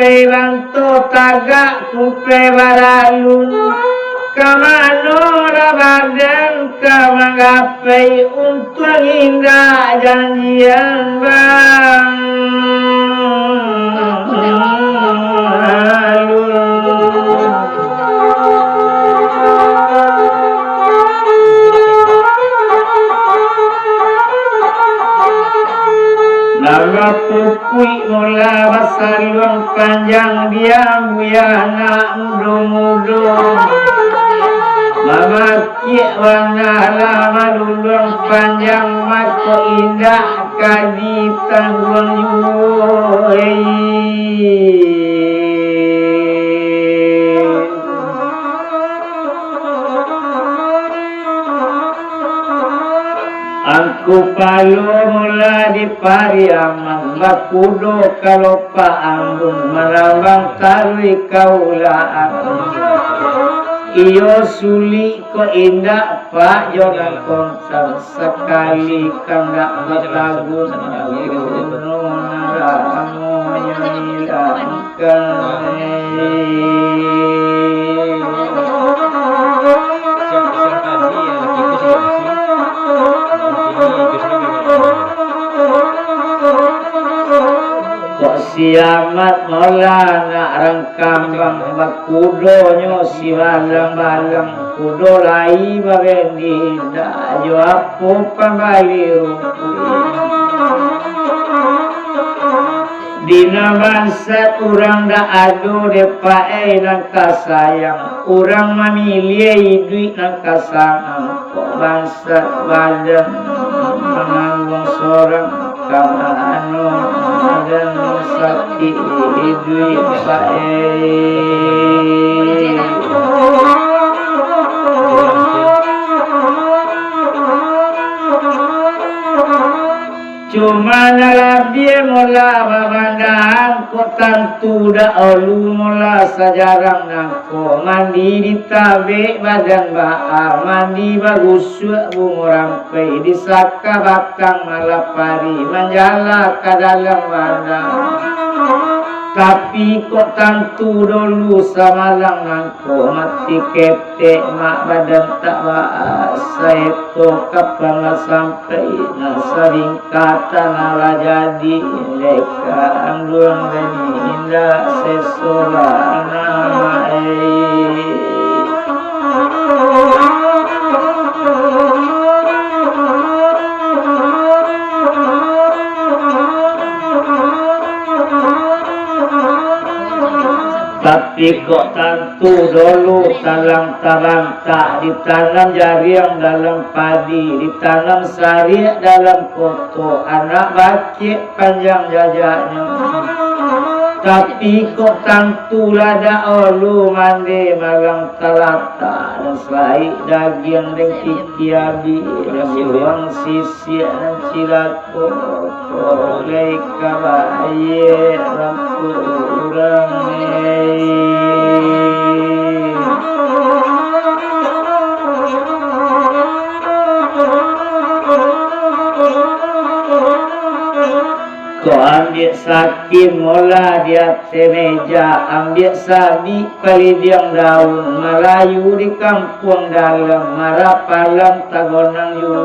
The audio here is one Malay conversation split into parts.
Kupe bantu tagak kupe baralun Kamanora badan kamagapai untuk indah janjian bang Nama pupui mula basaluang panjang dia muyana mudo-mudo Mama kiek warna lama luluang panjang mako indah kadi tanggung yui Aku palu mula di pariaman Bakudo kalau pak ambung Merambang tarui kaulaan Iyo suli ko indah pak Jodan konsang Sekali kandak batagun Nona amonya nilangkan Kok siamat mola nak rangkambang bakudonyo si balang-balang kudo lai bagendi dah jo apo pambali rupui Dina bangsa urang dah adu depae nang kasayang urang mamilih duit nang kasang kok bangsa badan manganggung sorang kamano dan sakit duit pae Cuma nalar dia mula babandang ko tantu da olu mula sajarang nangko mandi di tabe badan ba'a mandi bagus bungurang pe disaka bakang malapari menjala ke dalam bandang tapi kok tantu dulu samalang nangko mati ketek mak badan tak bahasa itu kapan sampai nasaring kata nala jadi leka angguang dan indah sesolah nama Tapi kok tantu dulu talang-talang tak ditanam jariang dalam padi ditanam sari dalam koto anak bacik panjang jajaknya tapi kok tantu lada olu mandi malang talata dan selai daging dan kiki abi dan buang sisi dan cilako oleh kabaye rampu urang Kau ambil sakin mola di atas meja ambil sabi palidiang daun Melayu di kampung dalam marah palam tagonang yu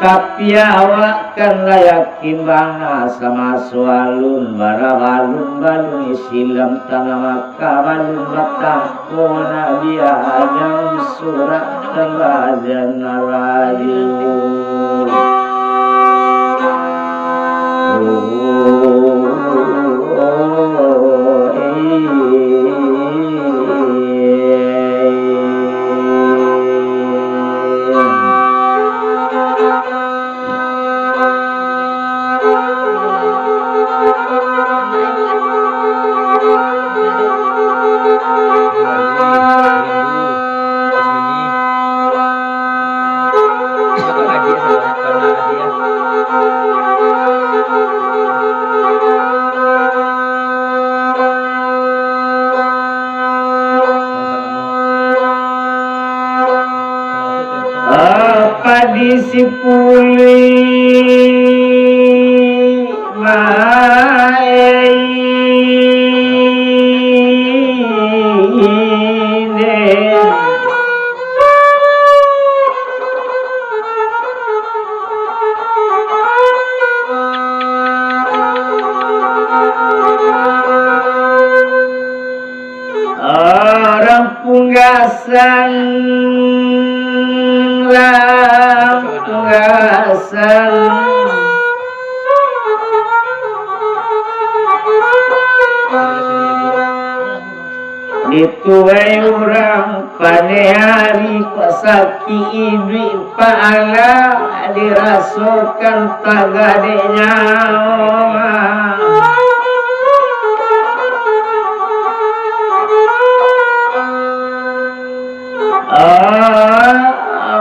tapi awak kan yakin bangga sama soalun marah balun isilam tanah maka balun batang kona biadang surat teladan narayu Disi puli mai orang punggasan dituai orang panehari pasaki idwi paala dirasukan tagadenya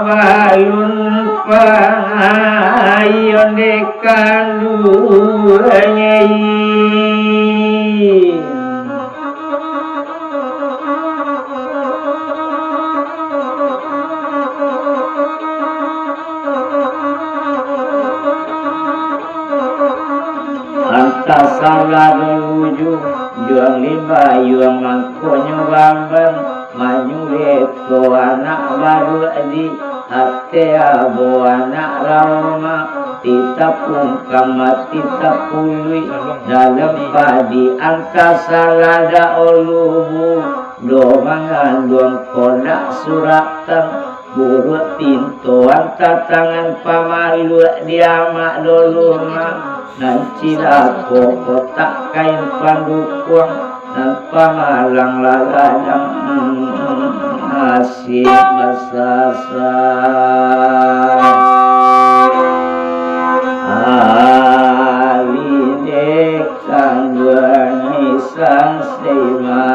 balun pahayon dekanduanya antasala menuju juang lima juang mangkonyo bambang manyureto anak baru di hati abo anak rauma titapung kama titapului dalam padi antasala da olubu domangan duang konak suratan buruk pintuan tatangan pamalu diamak doluma nancila kotak kain pandukuang dan pamalang lagadang asik basasa alidekan duanisan semai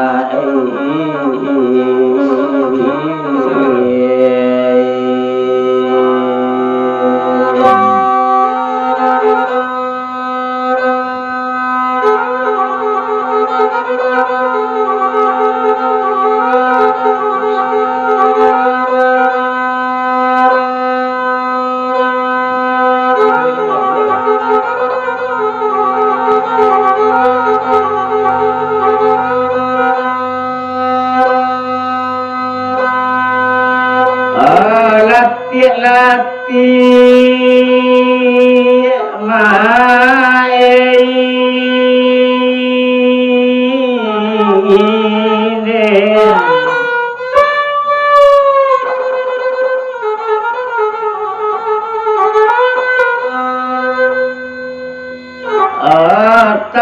latih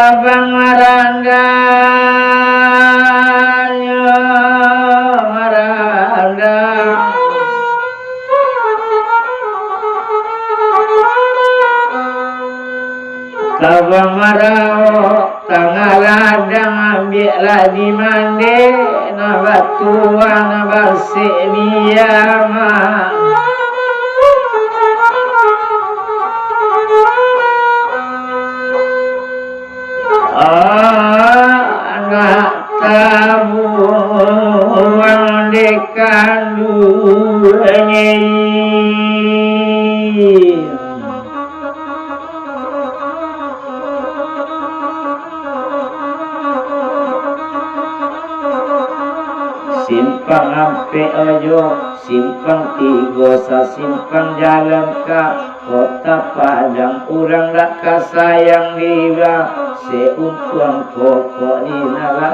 tabang maranda tabang marao tangaladang ambillah di mande nabatuan nabasik niyama anak tabuang dekandunya simpang ampe ojo simpang tigo simpang jalan ka kota Padang urang dak kasayang diba seuntuang pokok dinalai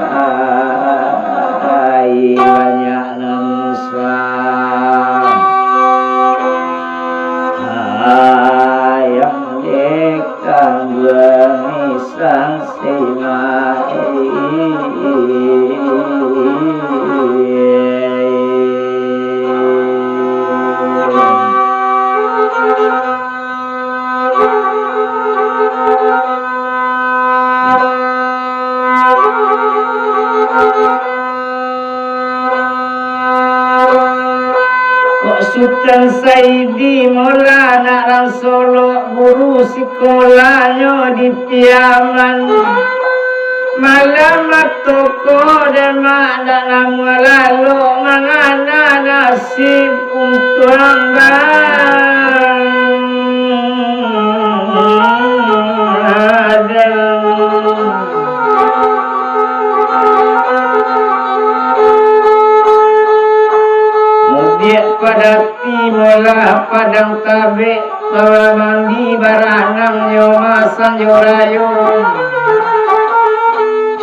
banyak nusa ayam dekan gemisan semai Sultan Saidi Maulana Rasulullah guru sekolahnya di Piaman malam toko dan mak dalam lalu mengana nasib untuk padati mola padang tabe bawa mandi baranang nyoma sanjorayo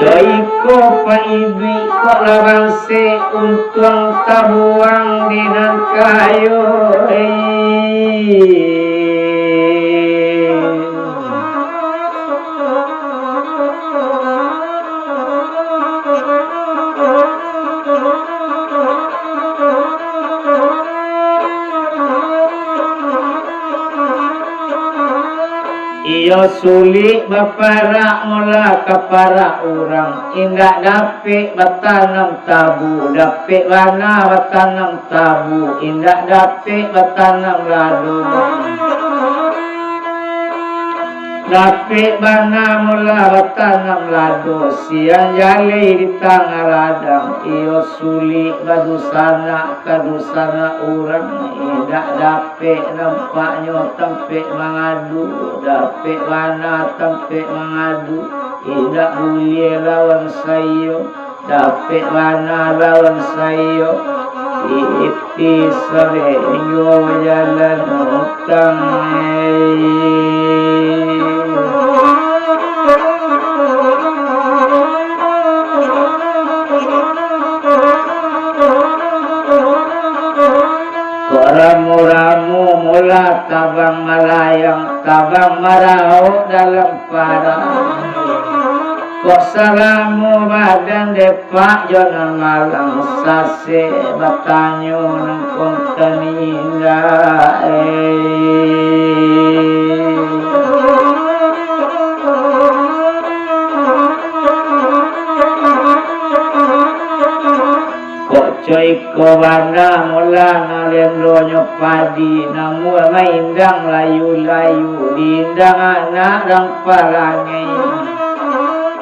Joiko paidwi kok labangse untung tabuang dinan kayo Iyo sulik bapara mula kapara orang indak dapik batanam tabu dapik wana batanam tabu indak dapik batanam ladu dapik bana mula batanam ladu siang jali di tengah ladang iyo sulik badusana kadusana orang indak dapik nampaknya tempik mengadu dapik mana tempik mengadu indak boleh lawan sayo dapik mana lawan sayo iti serenyo jalan utang ramu-ramu mula tabang malayang tabang marau dalam parang kok salamu badan depak jonan malang sase batanyo nang konteninda Coy ko banda mula nalen lonyo padi namu maindang layu-layu dindang anak rang palangai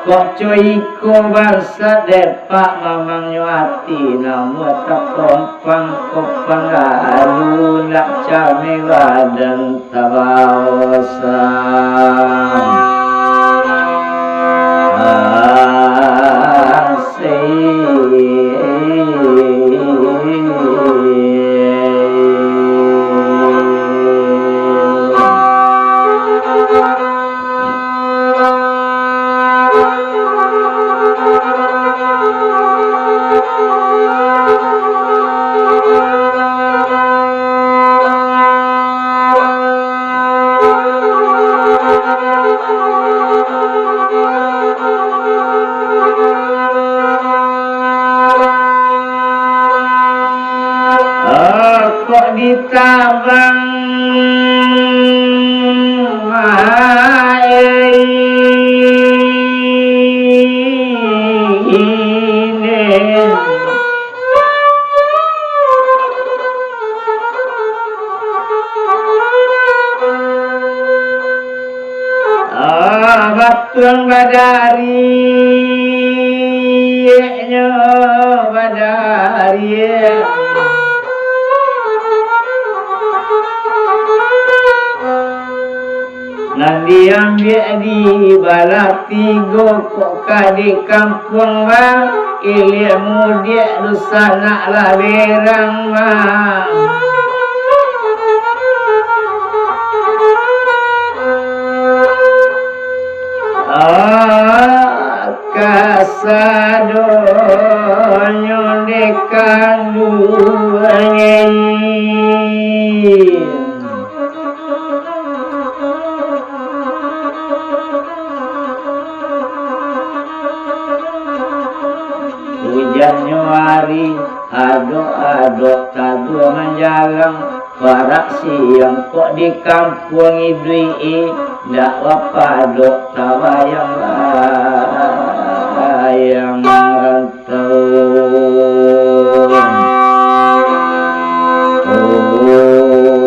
kok coy ko bangsa depak mamang nyuati namu takompang kopang lalu nak cami badan tabawasan ditabang Batun badari badari Nandi ambil di balatigo kok di kampung bang ilmu dia dosa nak laberang bang kasadonyo dekanduangi hujannya hari adok-adok tadu menjalang barak siang kok di kampung idui dakwah padok tabayang layang rantau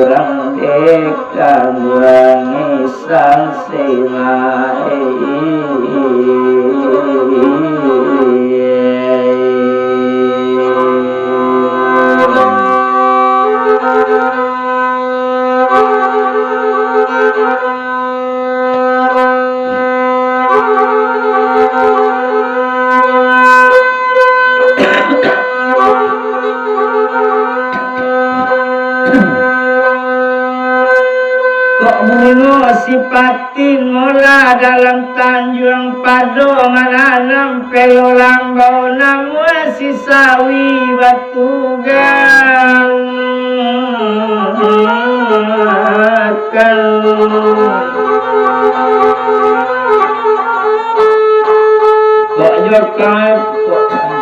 orang dekan wangisan semai bunuh sipatin mula dalam Tanjung Pado mananam pelo lambau namu sisawi batugan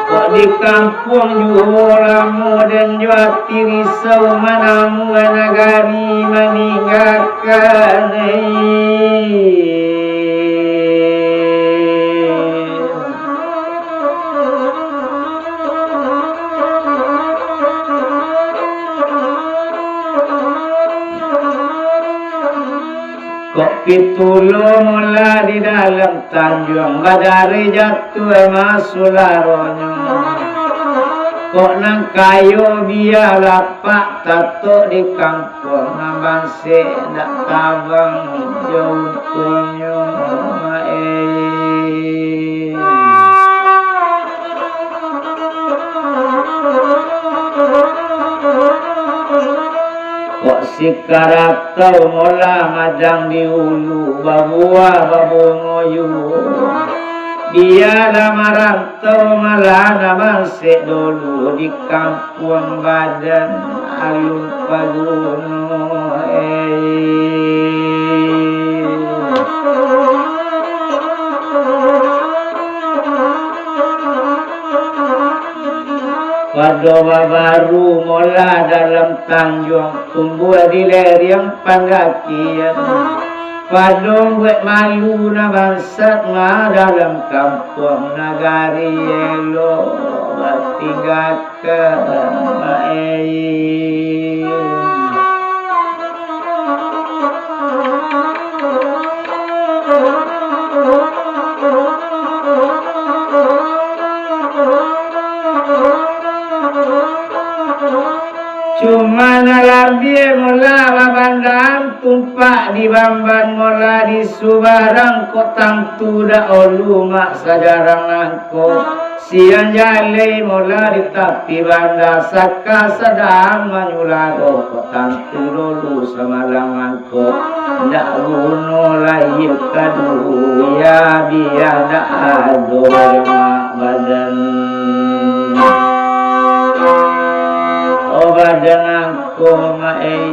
kok di kampung jualamu dan juati risau manamu nagari meninggalkan kok pitulu mula di dalam Tanjung Badari jatuh masularonyo kok nang kayu biar lapak tato di kampung nambang sedak tabang jauh tunyo kok si karatau mula madang di ulu babua babu ngoyu dia marantau malah nama dulu di kampung badan alun paguno Pada baru mula dalam Tanjung tumbuh di ler yang panggakian padong buat malu na bangsat ma dalam kampung nagari elo bertinggalkan cuma nalabie mula babandang tumpak di Bamban mula di Subarang kotang tuda olu mak sajarang angko siang jale mula di tapi banda saka sadang manyulado kotang tudolu semalang angko ndak guno layu kadu ya biar ndak ado mak badan badan aku mai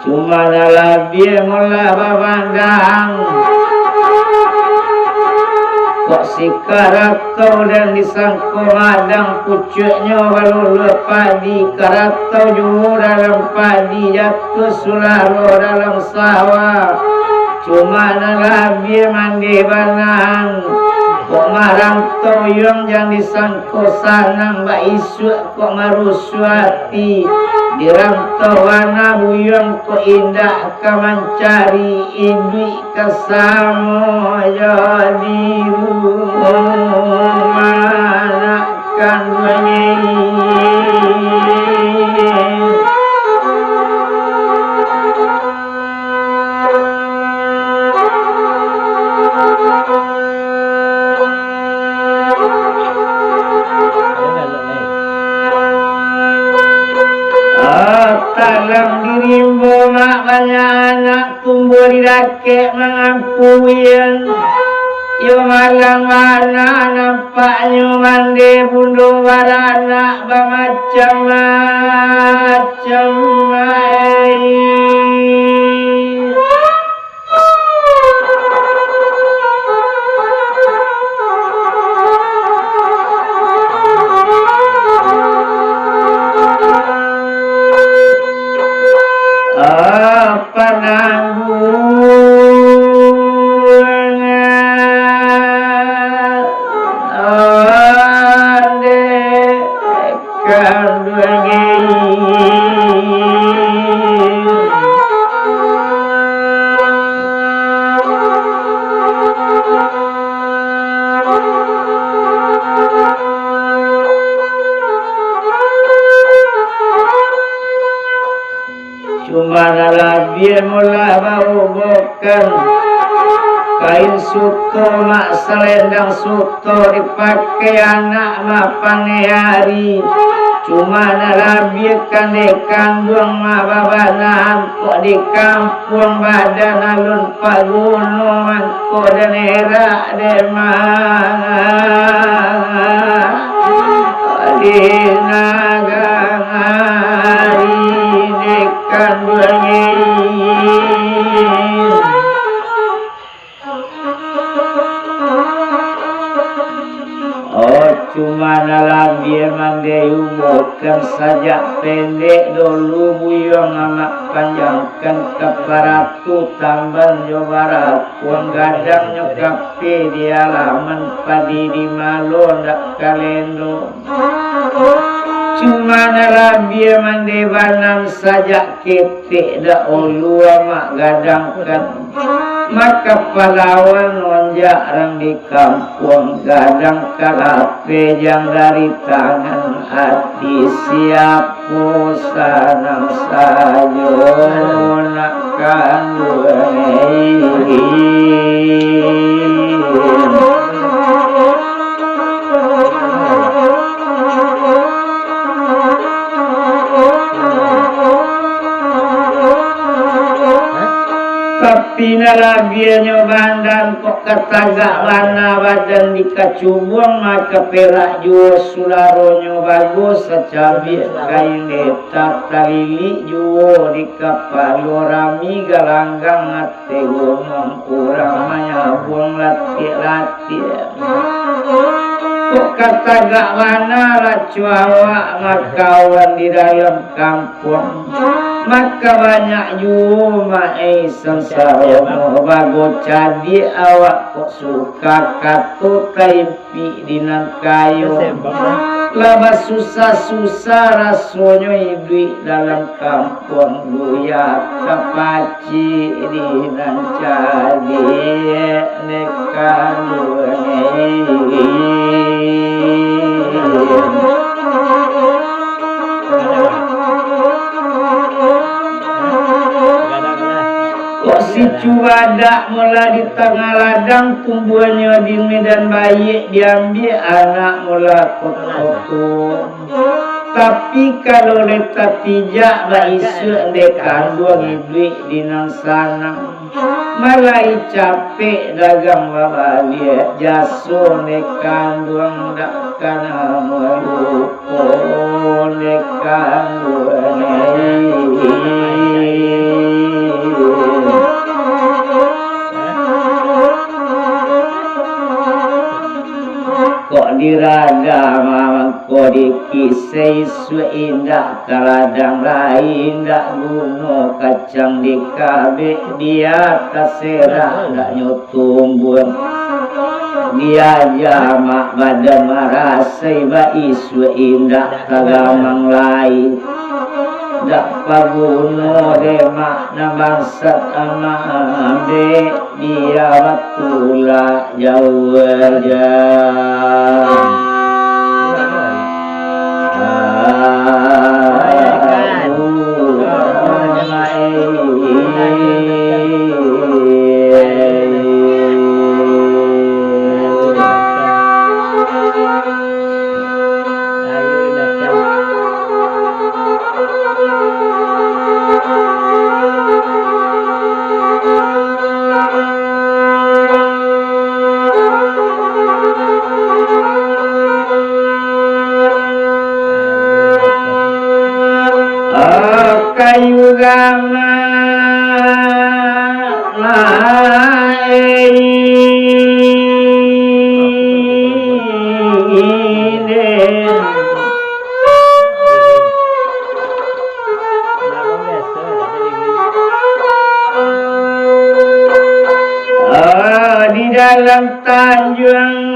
cuma nalabie mula babandang kok si karatau dan disangko madang pucuknya baru lepas di karatau jauh dalam padi jatuh sularo dalam sawah cuma nalabie mandi banang kok marantau yang jangan disangko sanang mbak isu kok maruswati dirantau wana buyong ko indah ka mencari indui kasamo jadi rumah kan dalam dirimu mak banyak anak tumbuh di dakek mengampuin yo malang mana nampaknya mandi bundu baranak bermacam-macam biar mula bau bokan kain suto mak selendang suto dipakai anak mapan hari cuma narabikan di kandung ma babanaan kok di kampung badan alun pak gunung kok dan era demang di nagang hari di kandungnya cuma lagi mandai bukan saja pendek dulu buyong amak panjangkan keparatu tamban Jawa pun gadang nyokapi di halaman padi di Malo ndak kalendo cuma lagi mandai banam saja ketik dak ulu amak gadangkan maka pahlawan lonjak rang di kampung gadang kalape jang dari tangan hati siap sanang sayo nak kandungi tapi nalabiannya bandan kok ketagak lana badan dikacubung maka perak juo sularonyo bagus secabi kain letak talili juo di kapal rami galanggang ate gunung kurang manyabung latih kok ketagak lana racu awak makawan di dalam kampung maka banyak juma sengsara bago cadi awak kok suka katu taipi dinan kayu laba susah-susah rasonyo ibi dalam kampung duya kapaci dinan cadi nekan si cuadak mula di tengah ladang tumbuhnya di medan bayi diambil anak mula kotor tapi kalau letak pijak baisu dekan dua ngibli di nang sana malai capek dagang babali jaso nekan dua ndak kana melupo nekan dua kok dirada mamang kok dikisai su indah kaladang lain dak guno kacang di kabe di atas serah dak nyotumbun dia jamak badan marasai ba isu indah kagamang lain dak paguno demak nabangsat amambe dia batula jauh kayu gama di dalam tanjung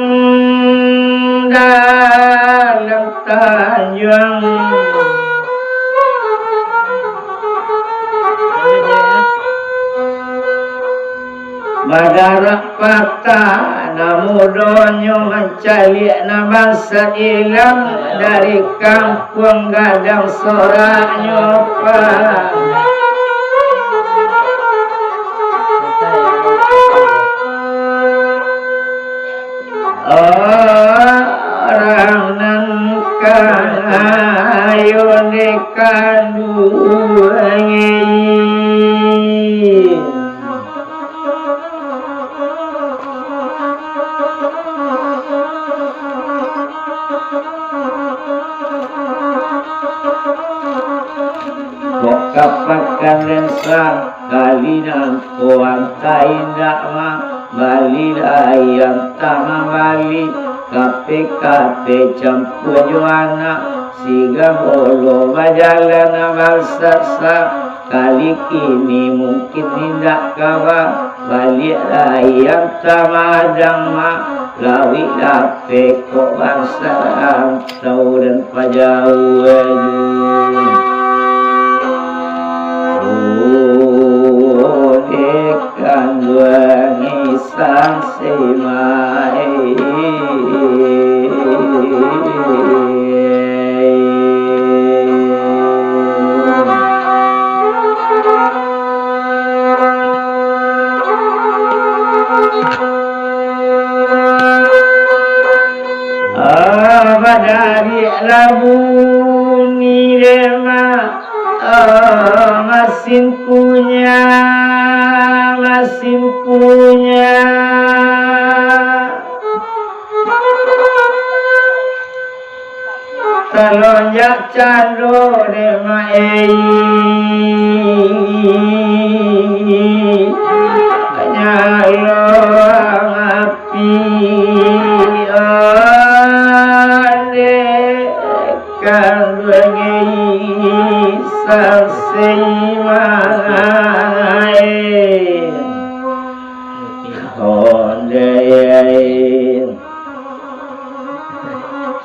Badarak patah namudonyo mencari bangsa ilang dari kampung gadang soraknya pak kapakan lensa kalinan koang taindak ma bali ayam tama bali kape campur juana siga bolo bajalana balsasa kali kini mungkin tidak kawa bali ayam tama dama lawi lape kok bangsa tau dan pajauh Kandungi sansimai Abadari labu nirema masin punya talonjak cando dema hanya ilang api ane kandungi sansimai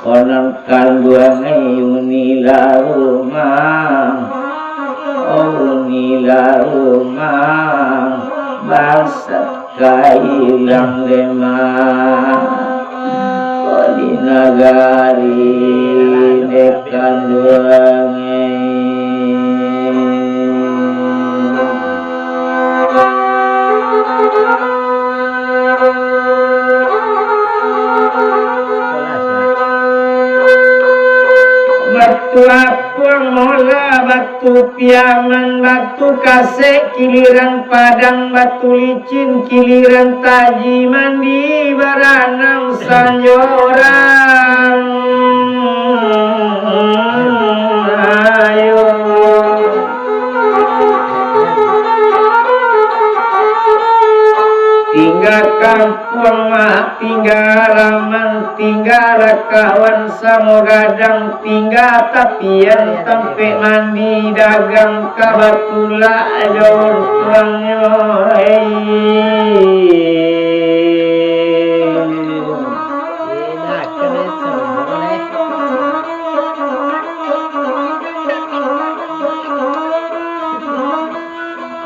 Onang kandungi unila rumah bangsa kailang lemah di nagari dekandungi batu apung mola batu piaman batu kasek kiliran padang batu licin kiliran taji mandi baranang sanjoran ayo tinggal kampung mah tinggal raman tinggal kawan samogadang tinggal tapian tempe mandi dagang kabatula daun tuangnya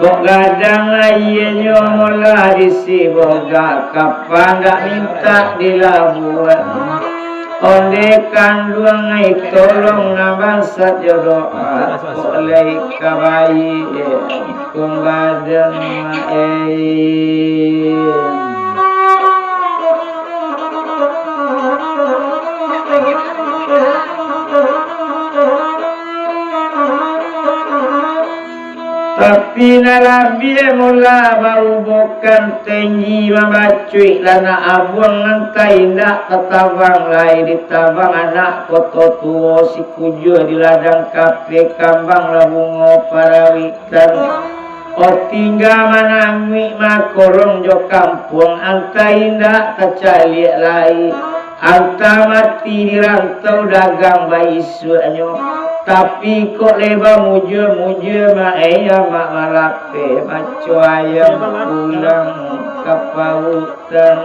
kok gadang ayahnya mula disiboga kapan gak minta dilabuan onde kandung ay tolong nabasat jodoh kok lay kabayi kong gadang tapi narabi mula bau bukan tinggi membacuy lana abuang nantai indah tetawang lai ditabang anak koto tuo si kujo di ladang kafe kambang labungo parawitan o tinggal manangwi makorong jo kampung antai indah tercaliak lai anta mati di rantau dagang bayi suanyo tapi kok leba mujur mak ayam mak malape maco ayam pulang ke pautan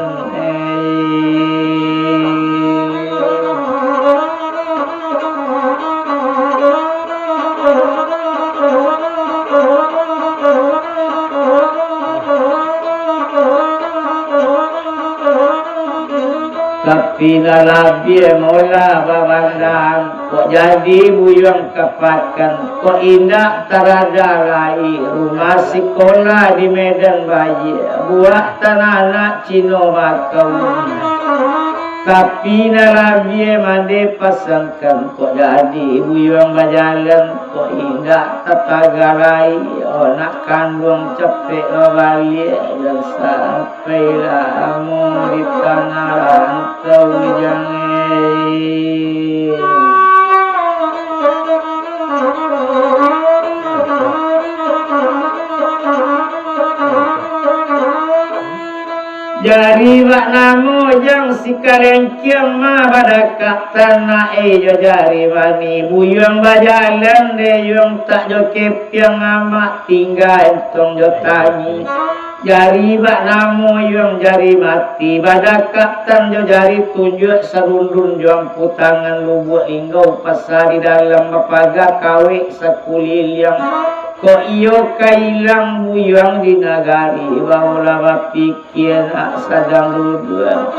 tapi lalabi mola babandang kok jadi buyung kepakan kok indah terada lai rumah sekolah di Medan Bayi buat tanah anak Cino Makau tapi nalabie mande pasangkan kok jadi buyang bajalan kok indah tatagarai onak kandung cepet balik dan sampailah mu di tanah rantau jangan. Jari wak namo jang sikareng kiamah pada kak tanah jo jari wani buyang bajalan de yung tak jo kepiang amak tinggal entong jo tani jari wak namo yung jari mati pada kak tan jo jari tunjuk serundun jo putangan lubuk inggau pasar di dalam bapaga kawe sekulil yang kok iyo kailang buyang di nagari bahula bapikir nak sadang duduk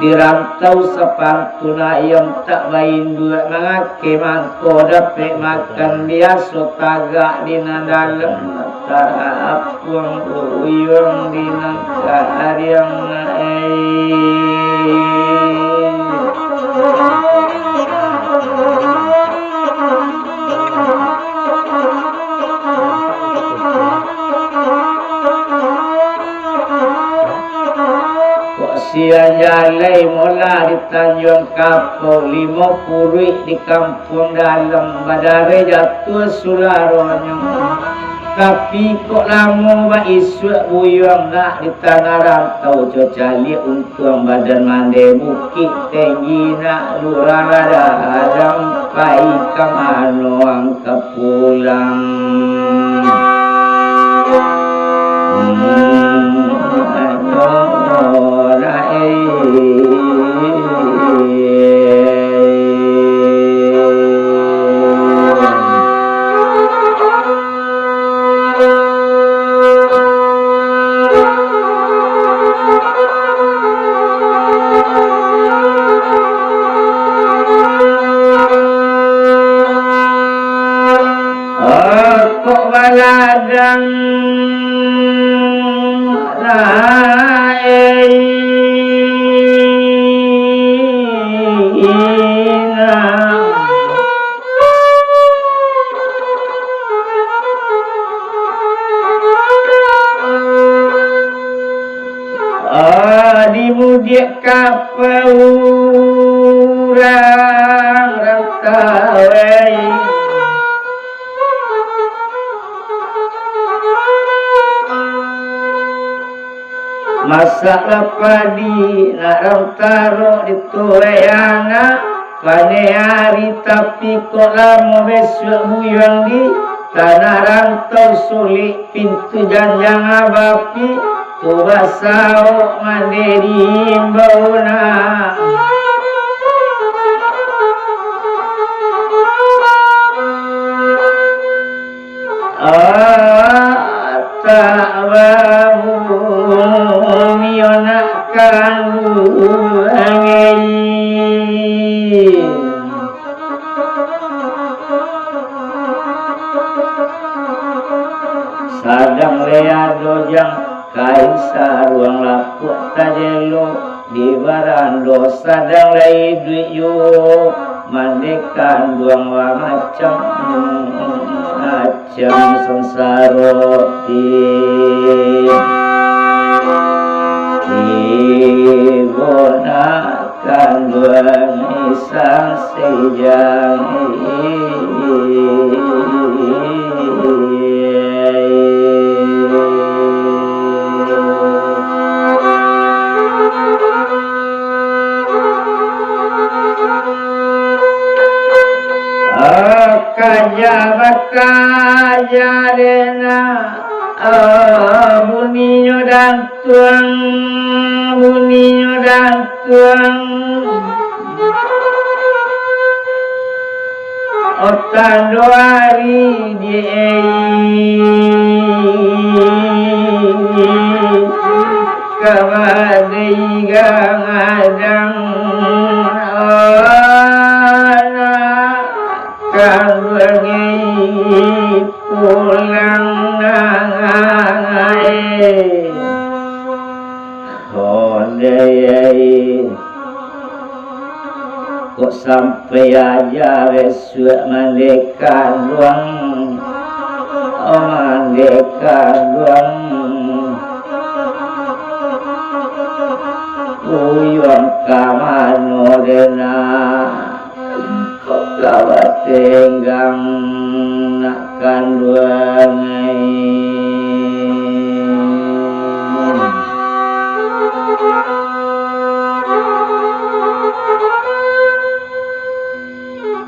dirantau sepantuna yang tak bain dua mengake mangko dapat makan biasa tagak di dalam tak puang buyang di nagari yang Sia jalai mula di Tanjung Kapau 50 di kampung dalam badare jatuh sularonyo tapi kok lama ba isu buyang nak di tanah rantau cocali untung badan mande bukit tinggi nak lurah ada pai kamano ang kapulang kok baladang dimudik kapal urang rantawai masalah padi nak rantaro ditulayana pane hari tapi kok lama besok buyang di tanah rantau sulit pintu janjang abapi tu basau mandiri imbauna tak bahu mionak kandu angin sadang lea dojang kain saruang lapuk tajelo di barando sadang lei duit yo mandekan duang wa macam sensaro digunakan duang isang sejang kaya rena bunyinya dan tuang otan doari kabadai gangadang kangengi pulang nangai hondai kok sampai aja besok mandekan doang, mandekan doang. Uyang kamano dena kok kawat tenggang nakkan duangai.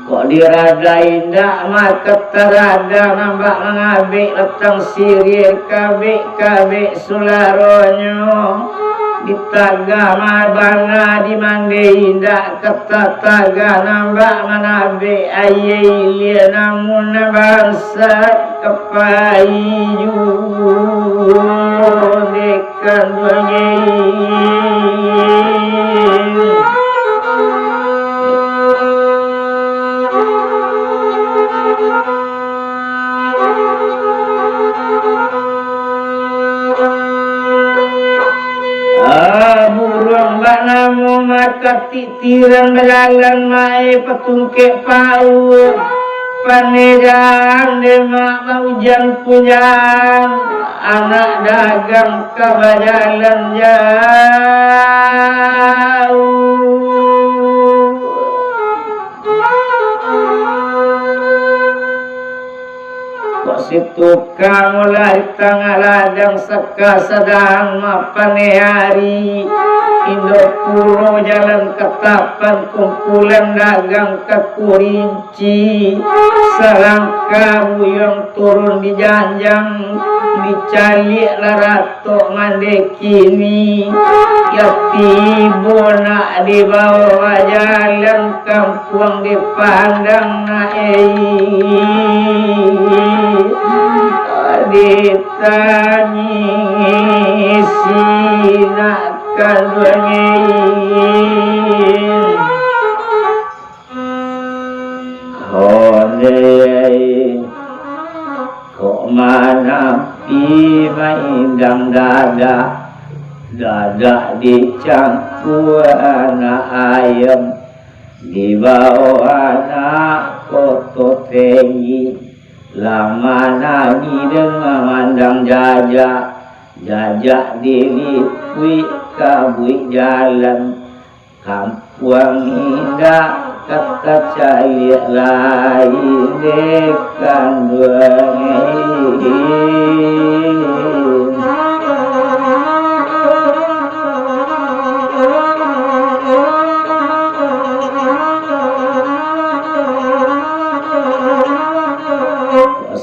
Kok dirada indah maka terada nambah ngabik letang sirir kabik sularonyo ditaga mabana di mande indah ketataga nambah manabe ayelia namun bangsa kepayu dekan duanyai. Namu maka titiran belalan mae petungke pau panedan demak hujan pujan anak dagang kabajalan jauh. Kok si tukang mulai tengah ladang seka sedang mapane hari Indo Puro jalan ketapan kumpulan dagang kekurinci selangkah buyong turun di janjang dicari larato mande kini ya tiba nak dibawa jalan kampung dipandang ditangisi nak kanduangin honei kok mana maindang dada dicampur anak ayam dibawa anak koto tinggi lama nagi dengan mandang jajak dilipui kabui jalan kampung indah kata cair lain dekan duangin.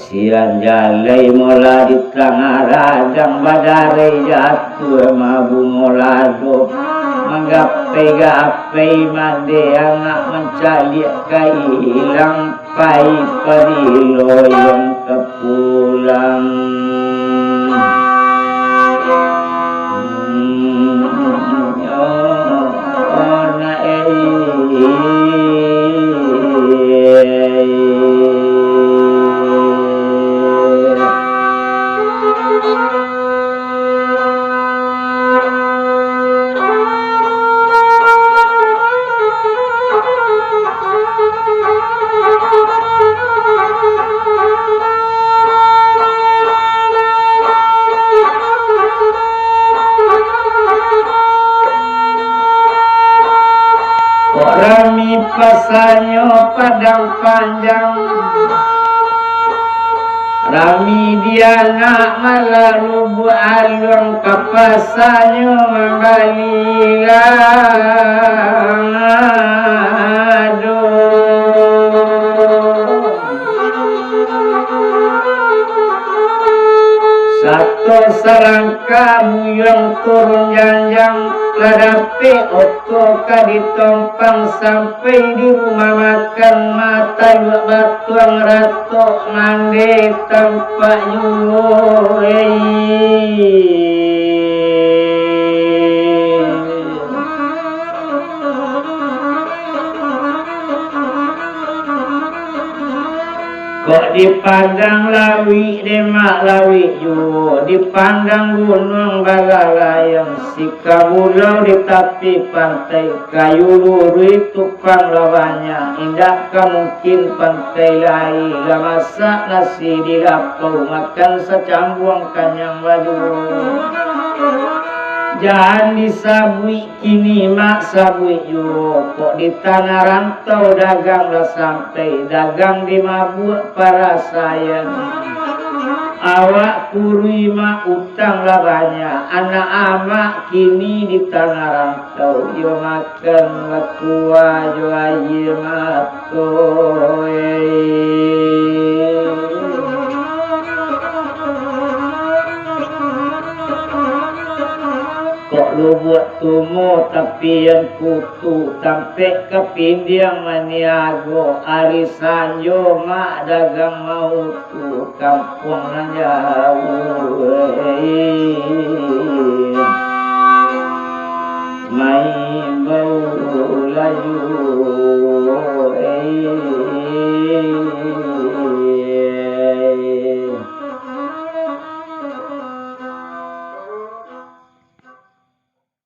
Sian jalai mola di tengah radang badare jatuh mabu molado menggapai mande anak mencari hilang pai periloyong kepulang. Rami pasanyo padang panjang Rami diana malarubu alung kapasanyo mangalilado satu serangka buyong turun janjang ladapi oto kaditompang sampai di rumah makan mata dua batuang rato mande tampak Kok dipandang lawi demak lawi yo, dipandang gunung balalayang, Sikabulau di tepi pantai, kayu lurui tukang lawannya, indah mungkin pantai lain, lah masak nasi di dapur, makan secambuang kanyang baju. Jangan disabui kini mak sabui yo, kok di tanah rantau dagang lah sampai, dagang di mabuk para sayang. Awak kurui mak utang lah banyak, anak amak kini di tanah rantau, yo makan lah tua yo aye matoy. Kok lu buat tumo tapi yang kutu, sampai ke pindiang maniago, arisan yo mak dagang mau tu, kampung jauh. Mai bau laju.